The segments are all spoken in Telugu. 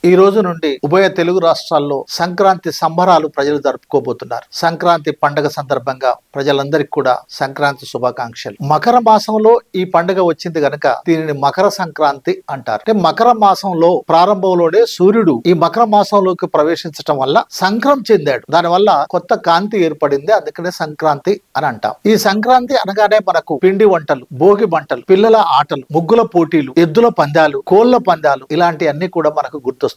ఈ రోజు నుండి ఉభయ తెలుగు రాష్ట్రాల్లో సంక్రాంతి సంబరాలు ప్రజలు జరుపుకోబోతున్నారు. సంక్రాంతి పండుగ సందర్భంగా ప్రజలందరికీ కూడా సంక్రాంతి శుభాకాంక్షలు. మకర మాసంలో ఈ పండుగ వచ్చింది గనక దీనిని మకర సంక్రాంతి అంటారు. అంటే మకర మాసంలో ప్రారంభంలోనే సూర్యుడు ఈ మకర మాసంలోకి ప్రవేశించడం వల్ల సంక్రం చెందాడు. దానివల్ల కొత్త కాంతి ఏర్పడింది. అందుకనే సంక్రాంతి అని అంటాం. ఈ సంక్రాంతి అనగానే మనకు పిండి వంటలు, భోగి మంటలు, పిల్లల ఆటలు, ముగ్గుల పోటీలు, ఎద్దుల పందాలు, కోళ్ల పందాలు ఇలాంటి అన్ని కూడా మనకు గుర్తొస్తుంటాయి.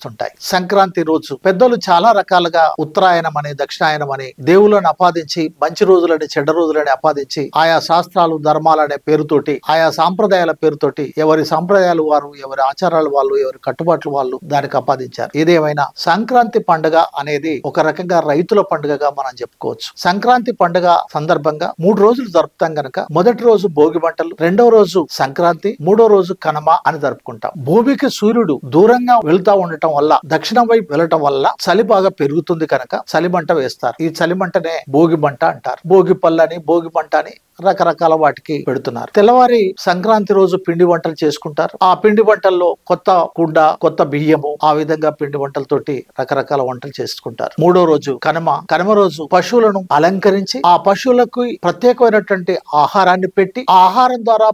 సంక్రాంతి రోజు పెద్దలు చాలా రకాలుగా ఉత్తరాయణం అని, దక్షిణాయనం అని దేవులను అపాదించి మంచి రోజులని, చెడ్డ రోజులని అపాదించి ఆయా శాస్త్రాలు, ధర్మాలనే పేరుతోటి, ఆయా సాంప్రదాయాల పేరుతోటి ఎవరి సాంప్రదాయాలు వారు, ఎవరి ఆచారాలు వాళ్ళు, ఎవరి కట్టుబాట్లు వాళ్ళు దానికి అపాదించారు. ఏదేమైనా సంక్రాంతి పండుగ అనేది ఒక రకంగా రైతుల పండుగగా మనం చెప్పుకోవచ్చు. సంక్రాంతి పండుగ సందర్భంగా 3 రోజులు జరుపుతాం గనక మొదటి రోజు భోగి మంటలు, రెండవ రోజు సంక్రాంతి, మూడో రోజు కనుమ అని జరుపుకుంటాం. భూమికి సూర్యుడు దూరంగా వెళ్తా ఉండటం వల్ల, దక్షిణం వైపు వెళ్ళటం వల్ల చలి బాగా పెరుగుతుంది కనుక చలిమంట వేస్తారు. ఈ చలిమంటనే భోగి మంట అంటారు. భోగి పళ్ళని, భోగి మంట అని రకరకాల వాటికి పెడుతున్నారు. తెల్లవారి సంక్రాంతి రోజు పిండి వంటలు చేసుకుంటారు. ఆ పిండి వంటల్లో కొత్త కుండ, కొత్త బియ్యము, ఆ విధంగా పిండి వంటలతోటి రకరకాల వంటలు చేసుకుంటారు. మూడో రోజు కనుమ. కనుమ రోజు పశువులను అలంకరించి ఆ పశువులకు ప్రత్యేకమైనటువంటి ఆహారాన్ని పెట్టి, ఆ ఆహారం ద్వారా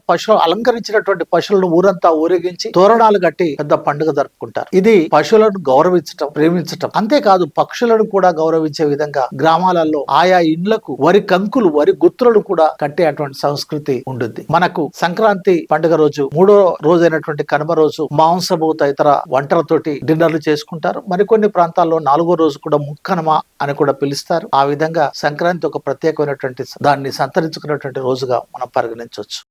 అలంకరించినటువంటి పశువులను ఊరంతా ఊరేగించి తోరణాలు కట్టి పెద్ద పండుగ జరుపుకుంటారు. ఇది పశువులను గౌరవించటం, ప్రేమించటం. అంతేకాదు పక్షులను కూడా గౌరవించే విధంగా గ్రామాలలో ఆయా ఇండ్లకు వరి కంకులు, వరి గుత్తులను కూడా అటువంటి సంస్కృతి ఉంటుంది. మనకు సంక్రాంతి పండుగ రోజు మూడో రోజైనటువంటి కనుమ రోజు మాంసము తదితర వంటలతోటి డిన్నర్లు చేసుకుంటారు. మరికొన్ని ప్రాంతాల్లో 4వ రోజు కూడా ముక్కనుమ అని కూడా పిలుస్తారు. ఆ విధంగా సంక్రాంతి ఒక ప్రత్యేకమైనటువంటి దాన్ని సంతరించుకున్నటువంటి రోజుగా మనం పరిగణించవచ్చు.